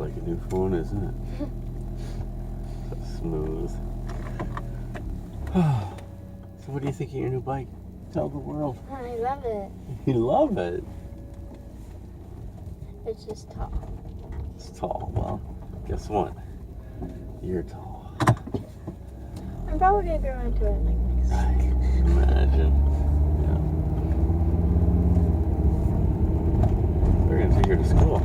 like a new phone, isn't it? So smooth. So what do you think of your new bike? Tell the world. I love it. You love it? It's just tall. It's tall. Well, guess what? You're tall. I'm probably going to grow into it like next week. Imagine. Yeah. We're going to take her to school.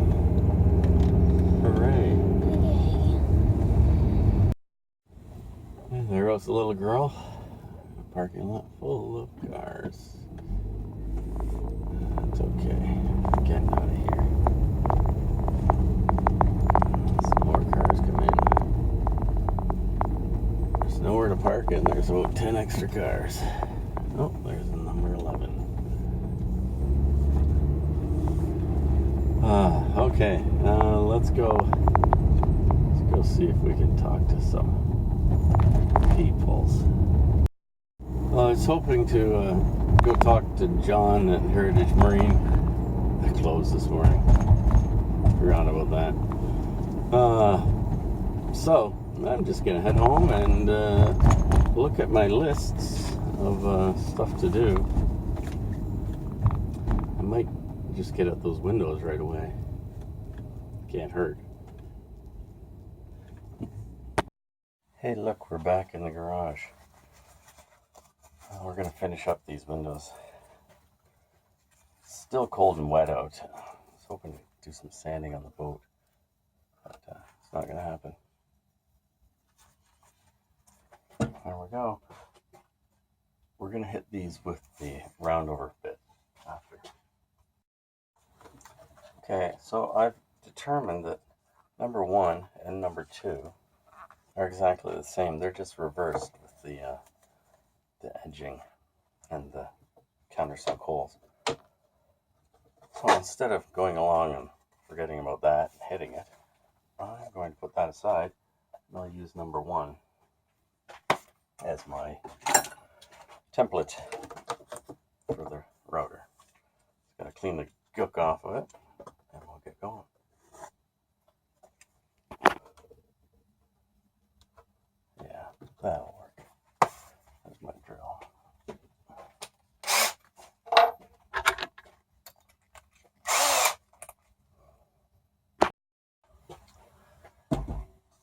Hooray. Yay. And there goes the little girl. A parking lot full of cars. That's okay. Getting out of here. Some more cars come in. There's nowhere to park and there's about 10 extra cars. Oh, there's the number 11. Okay. Let's go see if we can talk to some peoples. I was hoping to go talk to John at Heritage Marine. They closed this morning. Forgot about that. So I'm just gonna head home and look at my lists of stuff to do. I might just get at those windows right away. Can't hurt. Hey, look, we're back in the garage. We're gonna finish up these windows. It's still cold and wet out. I was hoping to do some sanding on the boat, but it's not gonna happen. There we go. We're gonna hit these with the roundover bit after. Okay, so I've determined that number 1 and number 2 are exactly the same. They're just reversed with the edging and the countersunk holes. So instead of going along and forgetting about that and hitting it, I'm going to put that aside and I'll use number 1 as my template for the router. Just gotta clean the gook off of it and we'll get going. Yeah, that'll work. There's my drill.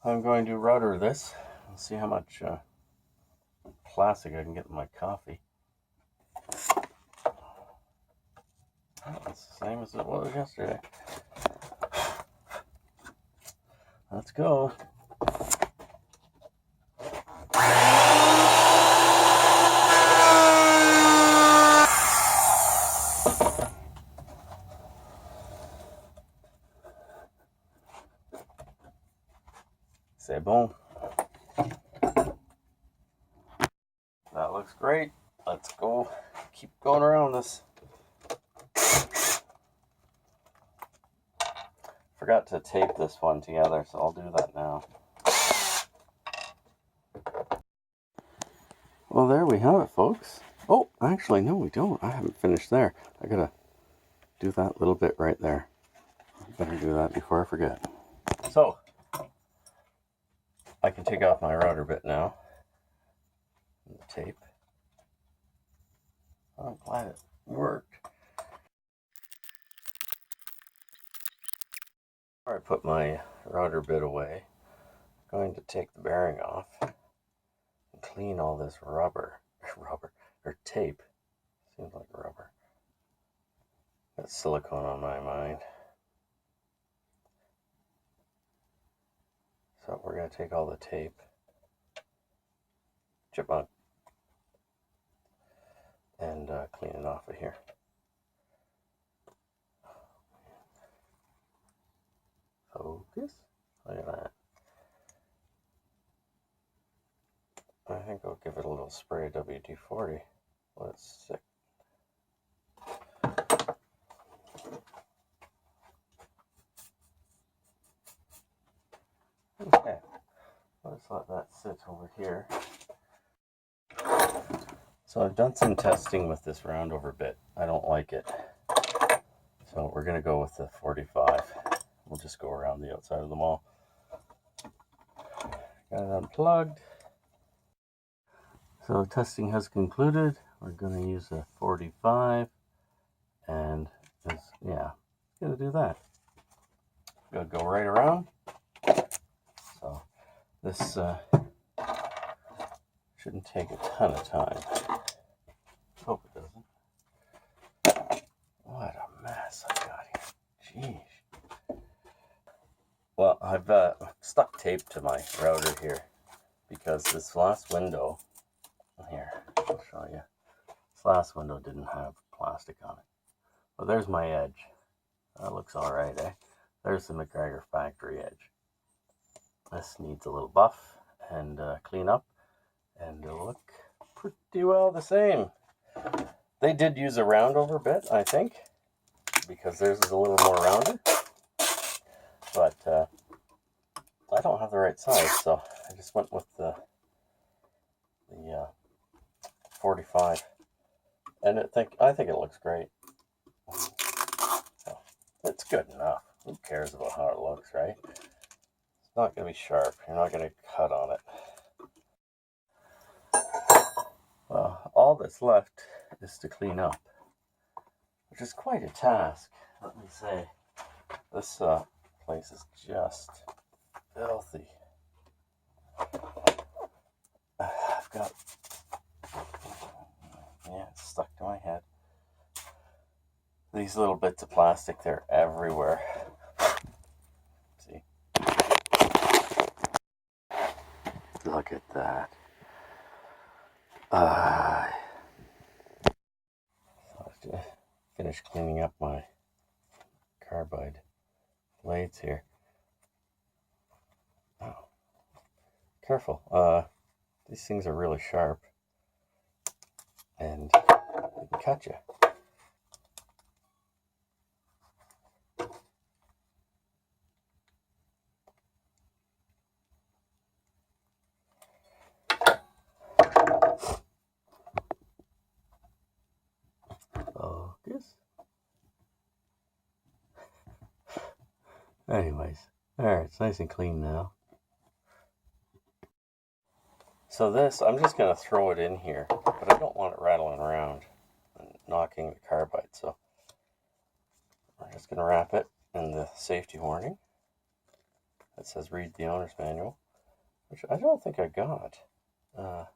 I'm going to router this and see how much plastic I can get in my coffee. It's the same as it was yesterday. Let's go. C'est bon. That looks great. Let's go. Keep going around this. Forgot to tape this one together, so I'll do that now. Well, there we have it, folks. Oh, actually, no, we don't. I haven't finished there. I gotta do that little bit right there. I better do that before I forget. So, I can take off my router bit now. And the tape. I'm glad it worked. Before I put my router bit away, I'm going to take the bearing off and clean all this rubber or tape. Seems like rubber. Got silicone on my mind. So we're going to take all the tape, chipmunk, and clean it off of here. Focus. Look at that. I think I'll give it a little spray of WD-40. Let's see. Okay, let's let that sit over here. So I've done some testing with this roundover bit. I don't like it. So we're going to go with the 45 we'll just go around the outside of them all. Got it unplugged. So testing has concluded. We're going to use a 45, and yeah, going to do that. Going to go right around. So this shouldn't take a ton of time. Hope it doesn't. What a mess I got here. Jeez. Well, I've stuck tape to my router here because this last window here, I'll show you. This last window didn't have plastic on it. But there's my edge. That looks all right, eh? There's the MacGregor factory edge. This needs a little buff and clean up, and it'll look pretty well the same. They did use a roundover bit, I think, because theirs is a little more rounded. But I don't have the right size, so I just went with the 45, and I think it looks great. So, it's good enough. Who cares about how it looks, right? It's not going to be sharp. You're not going to cut on it. Well, all that's left is to clean up, which is quite a task, let me say. This place is just filthy. I've got, yeah, it's stuck to my head. These little bits of plastic, they're everywhere. See? Look at that. So I have to finish cleaning up my carbide blades here. Oh, careful. These things are really sharp, and they can cut you. Focus. Anyways, alright, it's nice and clean now. So this, I'm just going to throw it in here, but I don't want it rattling around and knocking the carbide, so we're just going to wrap it in the safety warning that says read the owner's manual, which I don't think I got. Oh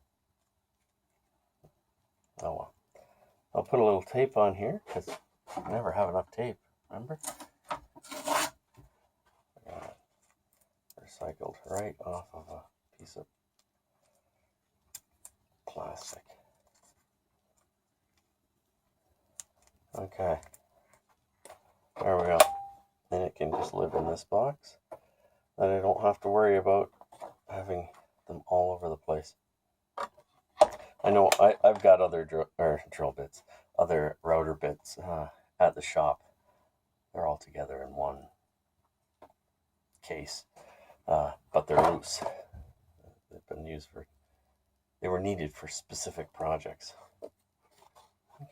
well. I'll put a little tape on here, because I never have enough tape, remember? I got it recycled right off of a piece of plastic. Okay, there we go. And it can just live in this box. Then I don't have to worry about having them all over the place. I know I've got other drill bits, other router bits at the shop. They're all together in one case, but they're loose. They've been used they were needed for specific projects.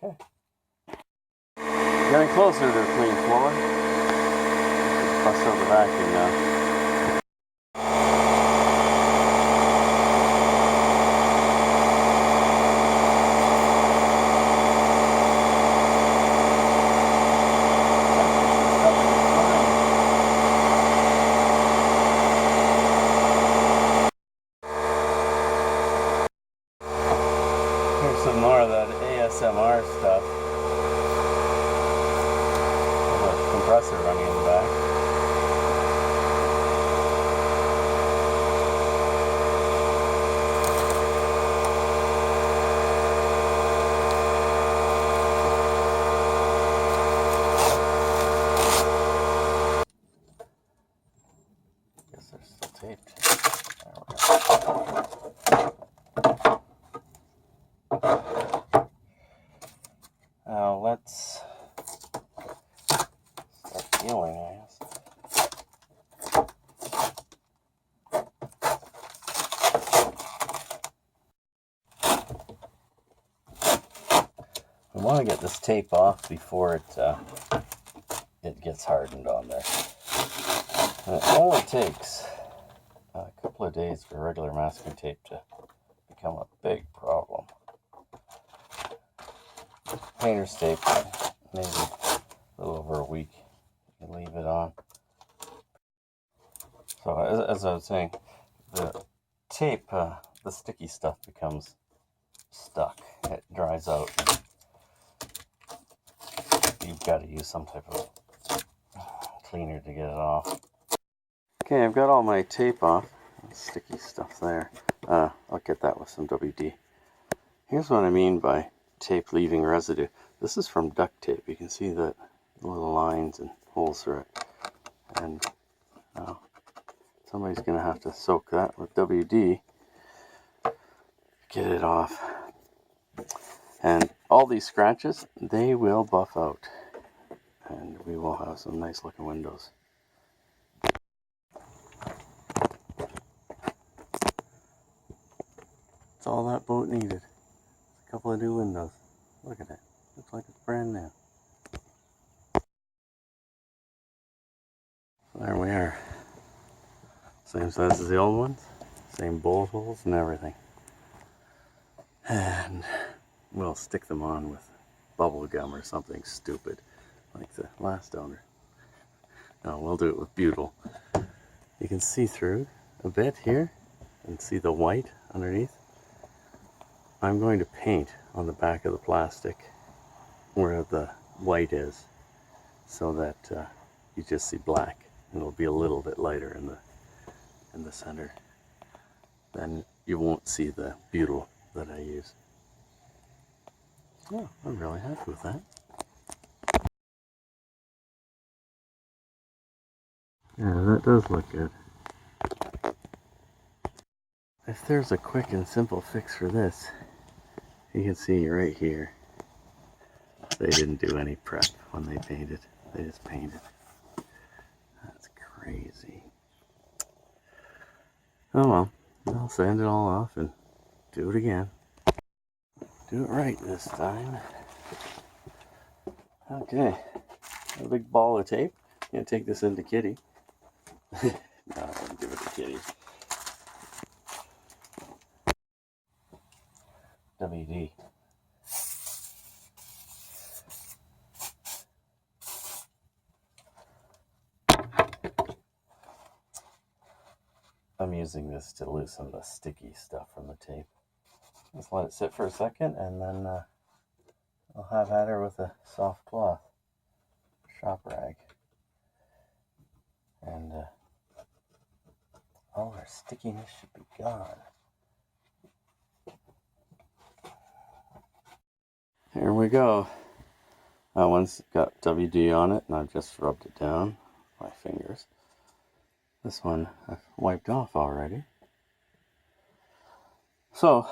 Okay. Getting closer to the clean floor. Bust out the vacuum now. Here's some more of that ASMR stuff. There's a compressor running in the back. Guess they're still taped. There we go. Now let's start peeling, I guess. We want to get this tape off before it gets hardened on there. And it only takes a couple of days for regular masking tape to become a big problem. Painter's tape, maybe a little over a week. You leave it on. So as I was saying, the tape, the sticky stuff becomes stuck. It dries out. You've got to use some type of cleaner to get it off. Okay, I've got all my tape off. Sticky stuff there. I'll get that with some WD. Here's what I mean by tape leaving residue. This is from duct tape. You can see the little lines and holes through it. And somebody's going to have to soak that with WD. Get it off. And all these scratches, they will buff out. And we will have some nice looking windows. That's all that boat needed. A couple of new windows. Look at it. Looks like it's brand new. There we are. Same size as the old ones. Same bolt holes and everything. And we'll stick them on with bubble gum or something stupid like the last owner. No, we'll do it with butyl. You can see through a bit here and see the white underneath. I'm going to paint on the back of the plastic where the white is so that you just see black. It'll be a little bit lighter in the center. Then you won't see the butyl that I use. Oh, I'm really happy with that. Yeah, that does look good. If there's a quick and simple fix for this, you can see right here, they didn't do any prep when they painted. They just painted. That's crazy. Oh well, I'll sand it all off and do it again. Do it right this time. Okay, a big ball of tape. I'm gonna take this into Kitty. No, I won't give it to Kitty. WD. I'm using this to loosen the sticky stuff from the tape. Just let it sit for a second and then I'll have at her with a soft cloth, shop rag. And all our stickiness should be gone. Here we go. That one's got WD on it and I've just rubbed it down with my fingers. This one I've wiped off already. So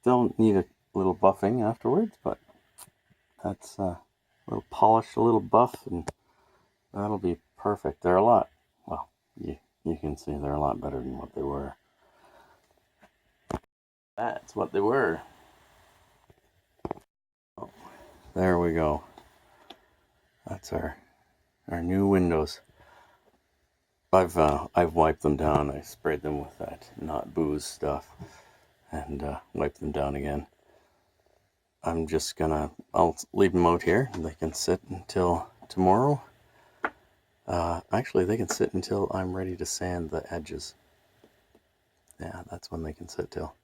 they'll need a little buffing afterwards, but that's a little polish, a little buff, and that'll be perfect. They're a lot, well, you can see they're a lot better than what they were. That's what they were. Oh, there we go. That's our new windows. I've wiped them down. I sprayed them with that not booze stuff and wiped them down again. I'm just gonna, I'll leave them out here. They can sit until tomorrow. Actually, they can sit until I'm ready to sand the edges. Yeah, that's when they can sit till.